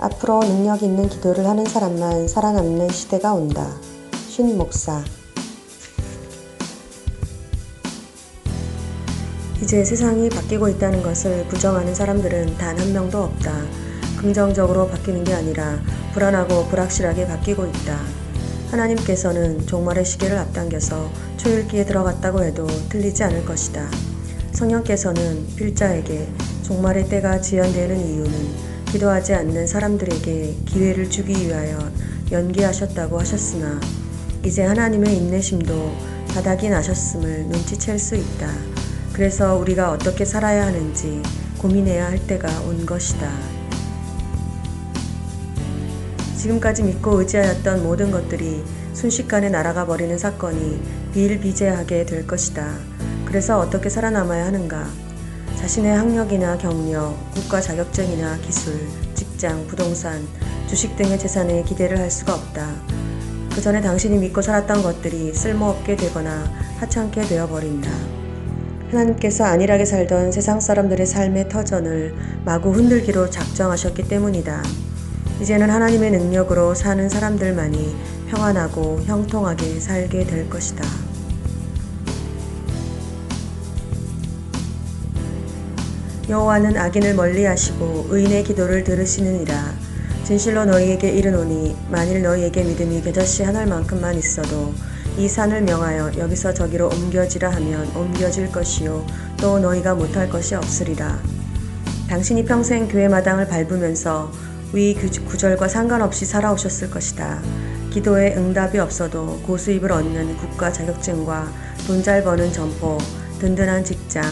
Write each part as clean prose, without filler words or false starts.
앞으로 능력 있는 기도를 하는 사람만 살아남는 시대가 온다. 쉰 목사. 이제 세상이 바뀌고 있다는 것을 부정하는 사람들은 단 한 명도 없다. 긍정적으로 바뀌는 게 아니라 불안하고 불확실하게 바뀌고 있다. 하나님께서는 종말의 시계를 앞당겨서 초읽기에 들어갔다고 해도 틀리지 않을 것이다. 성령께서는 필자에게 종말의 때가 지연되는 이유는 기도하지 않는 사람들에게 기회를 주기 위하여 연기하셨다고 하셨으나 이제 하나님의 인내심도 바닥이 나셨음을 눈치챌 수 있다. 그래서 우리가 어떻게 살아야 하는지 고민해야 할 때가 온 것이다. 지금까지 믿고 의지하였던 모든 것들이 순식간에 날아가 버리는 사건이 비일비재하게 될 것이다. 그래서 어떻게 살아남아야 하는가? 자신의 학력이나 경력, 국가 자격증이나 기술, 직장, 부동산, 주식 등의 재산에 기대를 할 수가 없다. 그 전에 당신이 믿고 살았던 것들이 쓸모없게 되거나 하찮게 되어버린다. 하나님께서 안일하게 살던 세상 사람들의 삶의 터전을 마구 흔들기로 작정하셨기 때문이다. 이제는 하나님의 능력으로 사는 사람들만이 평안하고 형통하게 살게 될 것이다. 여호와는 악인을 멀리하시고 의인의 기도를 들으시느니라. 진실로 너희에게 이르노니 만일 너희에게 믿음이 겨자씨 한 알만큼만 있어도 이 산을 명하여 여기서 저기로 옮겨지라 하면 옮겨질 것이요 또 너희가 못할 것이 없으리라. 당신이 평생 교회 마당을 밟으면서 위 구절과 상관없이 살아오셨을 것이다. 기도에 응답이 없어도 고수입을 얻는 국가 자격증과 돈 잘 버는 점포, 든든한 직장,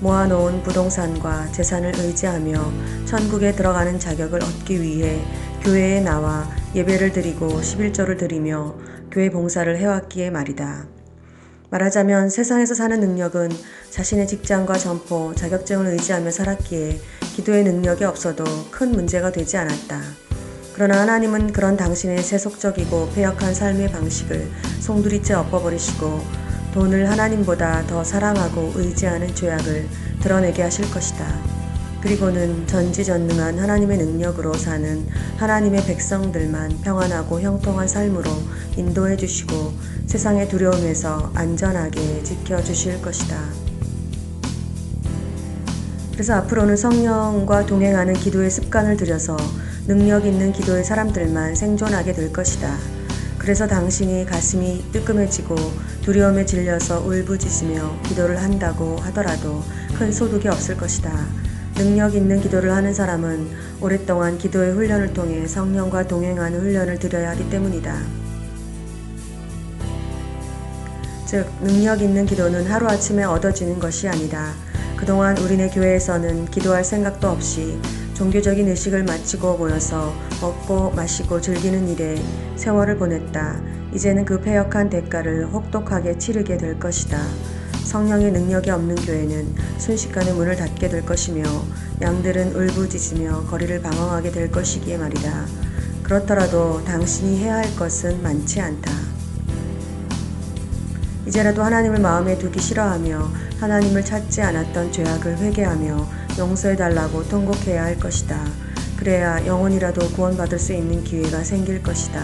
모아놓은 부동산과 재산을 의지하며 천국에 들어가는 자격을 얻기 위해 교회에 나와 예배를 드리고 11조를 드리며 교회 봉사를 해왔기에 말이다. 말하자면 세상에서 사는 능력은 자신의 직장과 점포, 자격증을 의지하며 살았기에 기도의 능력이 없어도 큰 문제가 되지 않았다. 그러나 하나님은 그런 당신의 세속적이고 패역한 삶의 방식을 송두리째 엎어버리시고 돈을 하나님보다 더 사랑하고 의지하는 죄악을 드러내게 하실 것이다. 그리고는 전지전능한 하나님의 능력으로 사는 하나님의 백성들만 평안하고 형통한 삶으로 인도해 주시고 세상의 두려움에서 안전하게 지켜주실 것이다. 그래서 앞으로는 성령과 동행하는 기도의 습관을 들여서 능력 있는 기도의 사람들만 생존하게 될 것이다. 그래서 당신이 가슴이 뜨끔해지고 두려움에 질려서 울부짖으며 기도를 한다고 하더라도 큰 소득이 없을 것이다. 능력 있는 기도를 하는 사람은 오랫동안 기도의 훈련을 통해 성령과 동행하는 훈련을 들여야 하기 때문이다. 즉, 능력 있는 기도는 하루아침에 얻어지는 것이 아니다. 그동안 우리네 교회에서는 기도할 생각도 없이 종교적인 의식을 마치고 모여서 먹고 마시고 즐기는 일에 세월을 보냈다. 이제는 그 패역한 대가를 혹독하게 치르게 될 것이다. 성령의 능력이 없는 교회는 순식간에 문을 닫게 될 것이며 양들은 울부짖으며 거리를 방황하게 될 것이기에 말이다. 그렇더라도 당신이 해야 할 것은 많지 않다. 이제라도 하나님을 마음에 두기 싫어하며 하나님을 찾지 않았던 죄악을 회개하며 용서해달라고 통곡해야 할 것이다. 그래야 영혼이라도 구원받을 수 있는 기회가 생길 것이다.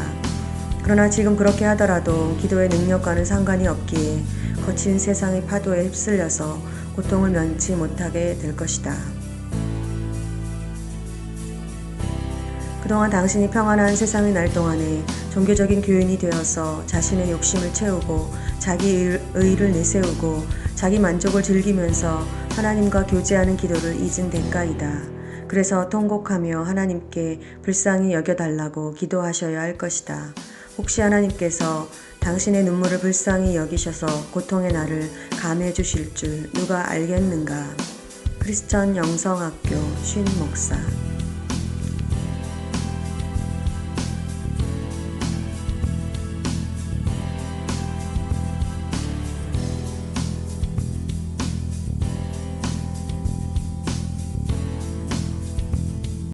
그러나 지금 그렇게 하더라도 기도의 능력과는 상관이 없기에 거친 세상의 파도에 휩쓸려서 고통을 면치 못하게 될 것이다. 그동안 당신이 평안한 세상의 날 동안에 종교적인 교인이 되어서 자신의 욕심을 채우고 자기 의를 내세우고 자기 만족을 즐기면서 하나님과 교제하는 기도를 잊은 대가이다. 그래서 통곡하며 하나님께 불쌍히 여겨달라고 기도하셔야 할 것이다. 혹시 하나님께서 당신의 눈물을 불쌍히 여기셔서 고통의 날을 감해 주실 줄 누가 알겠는가? 크리스천 영성학교 쉰 목사.